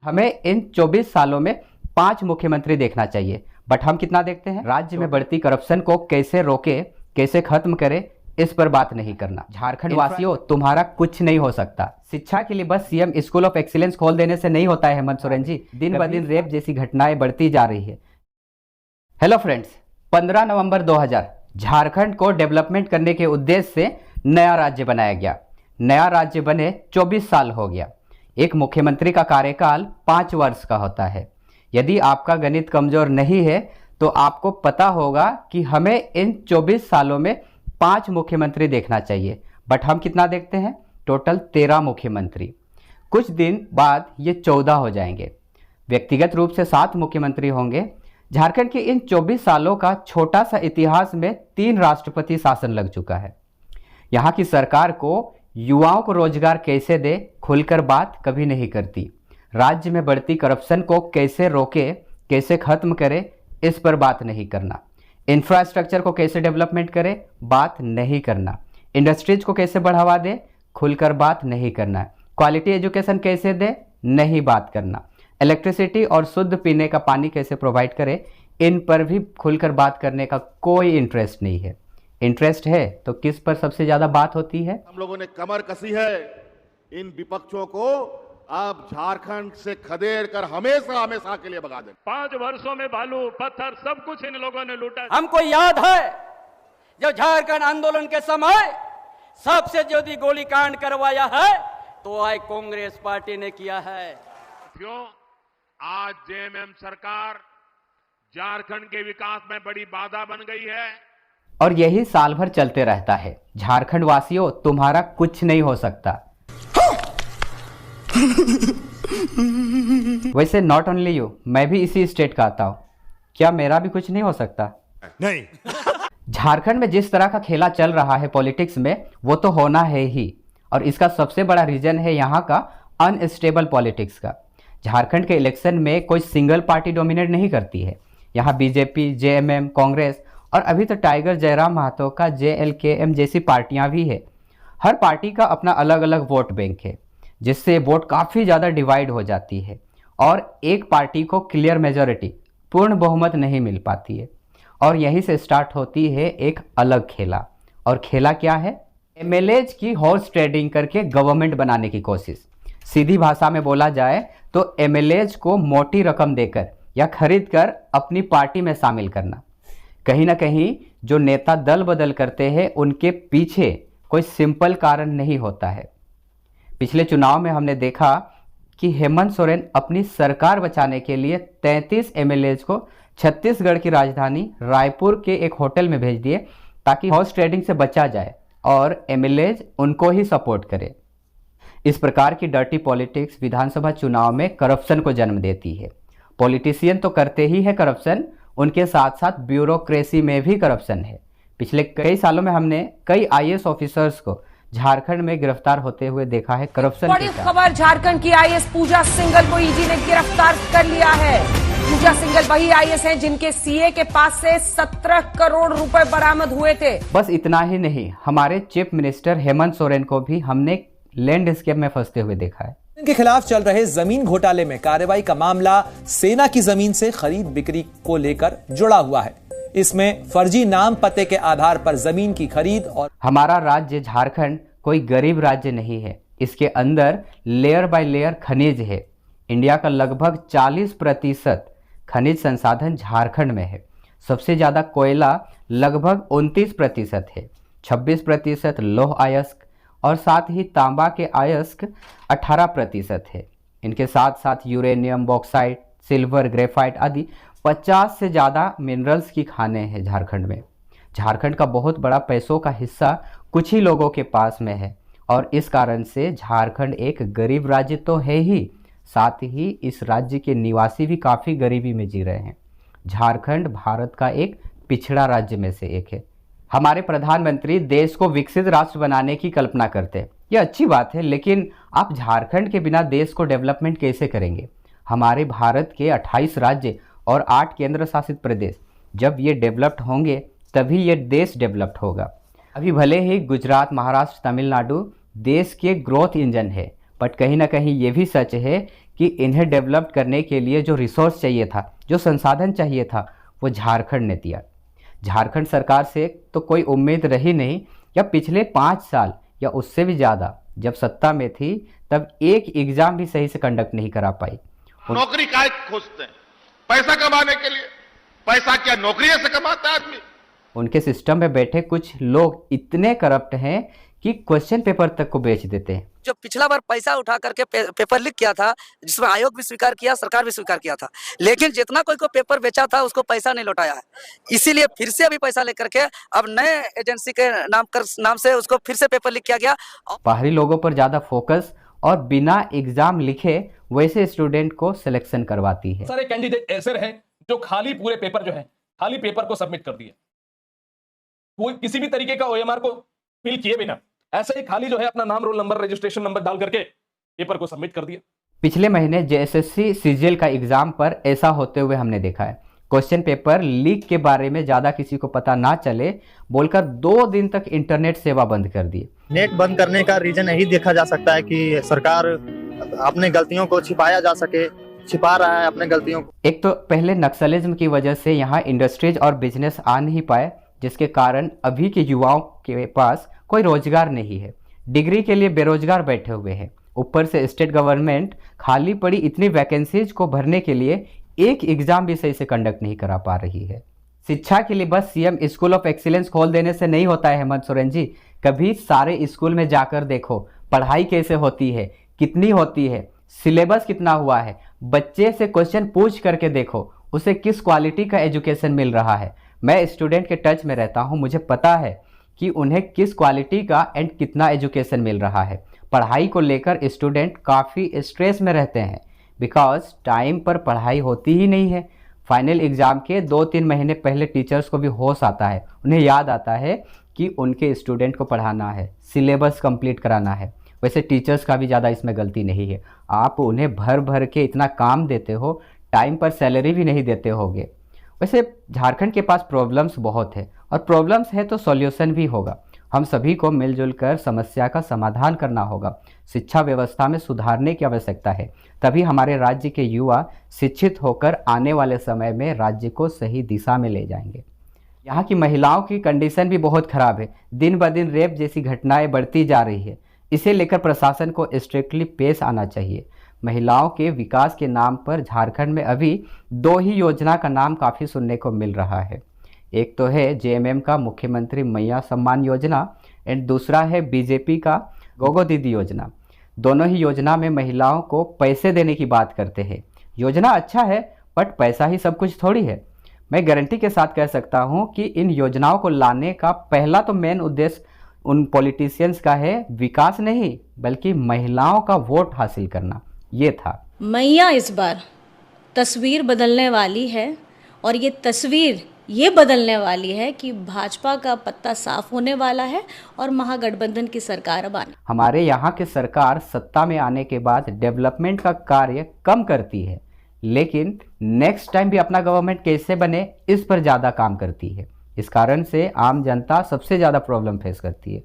हमें इन 24 सालों में 5 मुख्यमंत्री देखना चाहिए, बट हम कितना देखते हैं? राज्य में बढ़ती करप्शन को कैसे रोके, कैसे खत्म करे, इस पर बात नहीं करना। झारखंड वासियों, तुम्हारा कुछ नहीं हो सकता। शिक्षा के लिए बस सीएम स्कूल ऑफ एक्सीलेंस खोल देने से नहीं होता है हेमंत सोरेन जी। दिन ब दिन रेप जैसी घटनाएं बढ़ती जा रही है। हेलो फ्रेंड्स, 15 नवंबर 2000 झारखंड को डेवलपमेंट करने के उद्देश्य से नया राज्य बनाया गया। नया राज्य बने 24 साल हो गया। एक मुख्यमंत्री का कार्यकाल 5 वर्ष का होता है। यदि आपका गणित कमजोर नहीं है तो आपको पता होगा कि हमें इन 24 सालों में 5 मुख्यमंत्री देखना चाहिए, बट हम कितना देखते हैं? टोटल 13 मुख्यमंत्री। कुछ दिन बाद ये 14 हो जाएंगे। व्यक्तिगत रूप से 7 मुख्यमंत्री होंगे। झारखंड के इन 24 सालों का छोटा सा इतिहास में 3 राष्ट्रपति शासन लग चुका है। यहाँ की सरकार को युवाओं को रोजगार कैसे दे, खुलकर बात कभी नहीं करती। राज्य में बढ़ती करप्शन को कैसे रोके, कैसे खत्म करे, इस पर बात नहीं करना। इंफ्रास्ट्रक्चर को कैसे डेवलपमेंट करे, बात नहीं करना। इंडस्ट्रीज को कैसे बढ़ावा दे, खुलकर बात नहीं करना। क्वालिटी एजुकेशन कैसे दे, नहीं बात करना। इलेक्ट्रिसिटी और शुद्ध पीने का पानी कैसे प्रोवाइड करे, इन पर भी खुलकर बात करने का कोई इंटरेस्ट नहीं है। इंटरेस्ट है तो किस पर सबसे ज्यादा बात होती है? हम लोगों ने कमर कसी है। इन विपक्षों को आप झारखंड से खदेड़ कर हमेशा हमेशा के लिए भगा दें। 5 वर्षों में बालू पत्थर सब कुछ इन लोगों ने लूटा। हमको याद है जब झारखंड आंदोलन के समय सबसे ज्यादा गोली कांड करवाया है तो आज कांग्रेस पार्टी ने किया है। क्यों? आज जेएमएम सरकार झारखंड के विकास में बड़ी बाधा बन गई है और यही साल भर चलते रहता है। झारखंड वासियों, तुम्हारा कुछ नहीं हो सकता। वैसे नॉट ओनली यू, मैं भी इसी स्टेट का आता हूं। क्या मेरा भी कुछ नहीं हो सकता? नहीं। झारखंड में जिस तरह का खेला चल रहा है पॉलिटिक्स में, वो तो होना है ही, और इसका सबसे बड़ा रीजन है यहाँ का अनस्टेबल पॉलिटिक्स का। झारखंड के इलेक्शन में कोई सिंगल पार्टी डोमिनेट नहीं करती है। यहाँ बीजेपी, जेएमएम, कांग्रेस और अभी तो टाइगर जयराम महतो का जेएलकेएम जैसी पार्टियां भी है। हर पार्टी का अपना अलग अलग वोट बैंक है, जिससे वोट काफ़ी ज़्यादा डिवाइड हो जाती है और एक पार्टी को क्लियर मेजॉरिटी, पूर्ण बहुमत नहीं मिल पाती है। और यहीं से स्टार्ट होती है एक अलग खेला। और खेला क्या है? एमएलएज की हॉर्स ट्रेडिंग करके गवर्नमेंट बनाने की कोशिश। सीधी भाषा में बोला जाए तो एमएलएज को मोटी रकम देकर या खरीद कर अपनी पार्टी में शामिल करना। कहीं ना कहीं जो नेता दल बदल करते हैं, उनके पीछे कोई सिंपल कारण नहीं होता है। पिछले चुनाव में हमने देखा कि हेमंत सोरेन अपनी सरकार बचाने के लिए 33 एमएलएज को छत्तीसगढ़ की राजधानी रायपुर के एक होटल में भेज दिए ताकि हॉर्स ट्रेडिंग से बचा जाए और एमएलएज उनको ही सपोर्ट करे। इस प्रकार की डर्टी पॉलिटिक्स विधानसभा चुनाव में करप्शन को जन्म देती है। पॉलिटिशियन तो करते ही है करप्शन, उनके साथ साथ ब्यूरोक्रेसी में भी करप्शन है। पिछले कई सालों में हमने कई आईएएस ऑफिसर्स को झारखंड में गिरफ्तार होते हुए देखा है करप्शन। बड़ी खबर, झारखंड की आईएएस पूजा सिंघल को ईडी ने गिरफ्तार कर लिया है। पूजा सिंघल वही आईएएस हैं जिनके सीए के पास से 17 करोड़ रुपए बरामद हुए थे। बस इतना ही नहीं, हमारे चीफ मिनिस्टर हेमंत सोरेन को भी हमने लैंड स्केम में फंसते हुए देखा है। के खिलाफ चल रहे जमीन घोटाले में कार्रवाई का मामला सेना की जमीन से खरीद बिक्री को लेकर जुड़ा हुआ है। इसमें फर्जी नाम पते के आधार पर जमीन की खरीद और हमारा राज्य झारखंड कोई गरीब राज्य नहीं है। इसके अंदर लेयर बाय लेयर खनिज है। इंडिया का लगभग 40% खनिज संसाधन झारखंड में है। सबसे ज्यादा कोयला लगभग 29% है, 26% लौह अयस्क और साथ ही तांबा के अयस्क 18% है। इनके साथ साथ यूरेनियम, बॉक्साइट, सिल्वर, ग्रेफाइट आदि 50 से ज़्यादा मिनरल्स की खानें हैं झारखंड में। झारखंड का बहुत बड़ा पैसों का हिस्सा कुछ ही लोगों के पास में है और इस कारण से झारखंड एक गरीब राज्य तो है ही, साथ ही इस राज्य के निवासी भी काफ़ी गरीबी में जी रहे हैं। झारखंड भारत का एक पिछड़ा राज्य में से एक है। हमारे प्रधानमंत्री देश को विकसित राष्ट्र बनाने की कल्पना करते हैं, यह अच्छी बात है, लेकिन आप झारखंड के बिना देश को डेवलपमेंट कैसे करेंगे? हमारे भारत के 28 राज्य और 8 केंद्र शासित प्रदेश जब ये डेवलप्ड होंगे तभी ये देश डेवलप्ड होगा। अभी भले ही गुजरात, महाराष्ट्र, तमिलनाडु देश के ग्रोथ इंजन है, बट कहीं ना कहीं ये भी सच है कि इन्हें डेवलप करने के लिए जो रिसोर्स चाहिए था, जो संसाधन चाहिए था, वो झारखंड ने दिया। झारखंड सरकार से तो कोई उम्मीद रही नहीं, या पिछले 5 साल या उससे भी ज़्यादा जब सत्ता में थी तब एक एग्जाम भी सही से कंडक्ट नहीं करा पाई। नौकरी काय खोजते हैं? पैसा कमाने के लिए। पैसा क्या नौकरियों से कमाता है आदमी? उनके सिस्टम में बैठे कुछ लोग इतने करप्ट हैं कि क्वेश्चन पेपर तक को बेच देते हैं। जो पिछला बार पैसा उठा करके पेपर लीक किया था, जिसमें आयोग भी स्वीकार किया, सरकार भी स्वीकार किया था, लेकिन जितना कोई को पेपर बेचा था उसको पैसा नहीं लौटाया है। इसीलिए फिर से अभी पैसा लेकर के अब नए एजेंसी के नाम से उसको फिर से पेपर लीक किया गया। बाहरी लोगों पर ज़्यादा फोकस और बिना एग्जाम लिखे वैसे स्टूडेंट को सिलेक्शन करवाती है। सारे कैंडिडेट ऐसे रहे जो खाली पूरे पेपर जो है, खाली पेपर को सबमिट कर दिए, कोई किसी भी तरीके का OMR को फिल किए बिना ऐसे ही खाली जो है अपना नाम, रोल नंबर, रजिस्ट्रेशन नंबर डाल करके पेपर को सबमिट कर दिया। पिछले महीने JSSC CGL का एग्जाम पर ऐसा होते हुए हमने देखा है। क्वेश्चन पेपर लीक के बारे में ज़्यादा किसी को पता ना चले बोलकर 2 दिन तक इंटरनेट सेवा बंद कर दी। नेट बंद करने का रीजन यही देखा जा सकता है कि सरकार अपने गलतियों को छिपाया जा सके, छिपा रहा है अपने गलतियों को। एक तो पहले नक्सलिज्म की वजह से यहाँ इंडस्ट्रीज और बिजनेस आ नहीं पाए, जिसके कारण अभी के युवाओं के पास कोई रोजगार नहीं है, डिग्री के लिए बेरोजगार बैठे हुए हैं। ऊपर से स्टेट गवर्नमेंट खाली पड़ी इतनी वैकेंसीज को भरने के लिए एक एग्जाम भी सही से कंडक्ट नहीं करा पा रही है। शिक्षा के लिए बस CM स्कूल ऑफ एक्सीलेंस खोल देने से नहीं होता है हेमंत सोरेन जी। कभी सारे स्कूल में जाकर देखो पढ़ाई कैसे होती है, कितनी होती है, सिलेबस कितना हुआ है, बच्चे से क्वेश्चन पूछ करके देखो उसे किस क्वालिटी का एजुकेशन मिल रहा है। मैं स्टूडेंट के टच में रहता हूँ, मुझे पता है कि उन्हें किस क्वालिटी का एंड कितना एजुकेशन मिल रहा है। पढ़ाई को लेकर स्टूडेंट काफ़ी स्ट्रेस में रहते हैं, बिकॉज टाइम पर पढ़ाई होती ही नहीं है। फाइनल एग्ज़ाम के 2-3 महीने पहले टीचर्स को भी होश आता है, उन्हें याद आता है कि उनके स्टूडेंट को पढ़ाना है, सिलेबस कंप्लीट कराना है। वैसे टीचर्स का भी ज़्यादा इसमें गलती नहीं है, आप उन्हें भर भर के इतना काम देते हो, टाइम पर सैलरी भी नहीं देते होगे। वैसे झारखंड के पास प्रॉब्लम्स बहुत है, और प्रॉब्लम्स है तो सॉल्यूशन भी होगा। हम सभी को मिलजुल कर समस्या का समाधान करना होगा। शिक्षा व्यवस्था में सुधारने की आवश्यकता है, तभी हमारे राज्य के युवा शिक्षित होकर आने वाले समय में राज्य को सही दिशा में ले जाएंगे। यहाँ की महिलाओं की कंडीशन भी बहुत ख़राब है, दिन ब दिन रेप जैसी घटनाएं बढ़ती जा रही है। इसे लेकर प्रशासन को स्ट्रिक्टली पेश आना चाहिए। महिलाओं के विकास के नाम पर झारखंड में अभी 2 ही योजना का नाम काफ़ी सुनने को मिल रहा है। एक तो है JMM का मुख्यमंत्री मैया सम्मान योजना, एंड दूसरा है BJP का गोगो दीदी योजना। दोनों ही योजना में महिलाओं को पैसे देने की बात करते हैं। योजना अच्छा है, बट पैसा ही सब कुछ थोड़ी है। मैं गारंटी के साथ कह सकता हूं कि इन योजनाओं को लाने का पहला तो मेन उद्देश्य उन पॉलिटिशियंस का है विकास नहीं, बल्कि महिलाओं का वोट हासिल करना, ये था। मैया इस बार तस्वीर बदलने वाली है, और ये तस्वीर ये बदलने वाली है कि भाजपा का पत्ता साफ होने वाला है और महागठबंधन की सरकार अब आने। हमारे यहाँ की सरकार सत्ता में आने के बाद डेवलपमेंट का कार्य कम करती है, लेकिन नेक्स्ट टाइम भी अपना गवर्नमेंट कैसे बने इस पर ज़्यादा काम करती है। इस कारण से आम जनता सबसे ज़्यादा प्रॉब्लम फेस करती है।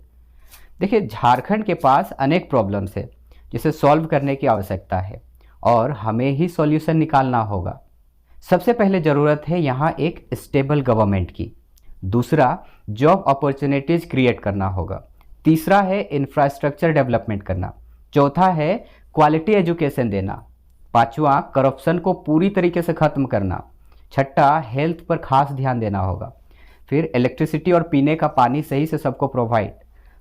देखिए, झारखंड के पास अनेक प्रॉब्लम्स है जिसे सॉल्व करने की आवश्यकता है, और हमें ही सॉल्यूशन निकालना होगा। सबसे पहले ज़रूरत है यहाँ एक स्टेबल गवर्नमेंट की। दूसरा, जॉब अपॉर्चुनिटीज़ क्रिएट करना होगा। तीसरा है इंफ्रास्ट्रक्चर डेवलपमेंट करना। चौथा है क्वालिटी एजुकेशन देना। पांचवा, करप्शन को पूरी तरीके से ख़त्म करना। छठा, हेल्थ पर खास ध्यान देना होगा। फिर इलेक्ट्रिसिटी और पीने का पानी सही से सबको प्रोवाइड।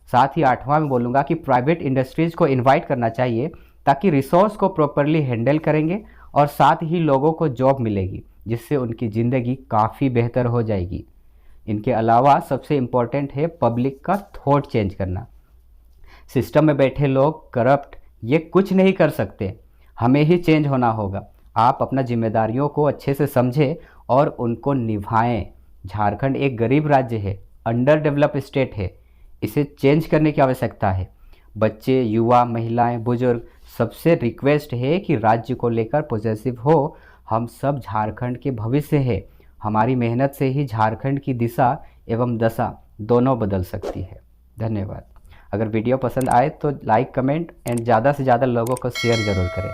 साथ ही आठवां में बोलूँगा कि प्राइवेट इंडस्ट्रीज़ को इन्वाइट करना चाहिए, ताकि रिसोर्स को प्रॉपरली हैंडल करेंगे और साथ ही लोगों को जॉब मिलेगी, जिससे उनकी ज़िंदगी काफ़ी बेहतर हो जाएगी। इनके अलावा सबसे इम्पॉर्टेंट है पब्लिक का थॉट चेंज करना। सिस्टम में बैठे लोग करप्ट ये कुछ नहीं कर सकते, हमें ही चेंज होना होगा। आप अपना जिम्मेदारियों को अच्छे से समझें और उनको निभाएं। झारखंड एक गरीब राज्य है, अंडर डेवलप स्टेट है, इसे चेंज करने की आवश्यकता है। बच्चे, युवा, महिलाएं, बुजुर्ग, सबसे रिक्वेस्ट है कि राज्य को लेकर पॉजिटिव हो। हम सब झारखंड के भविष्य है, हमारी मेहनत से ही झारखंड की दिशा एवं दशा दोनों बदल सकती है। धन्यवाद। अगर वीडियो पसंद आए तो लाइक, कमेंट एंड ज़्यादा से ज़्यादा लोगों को शेयर ज़रूर करें।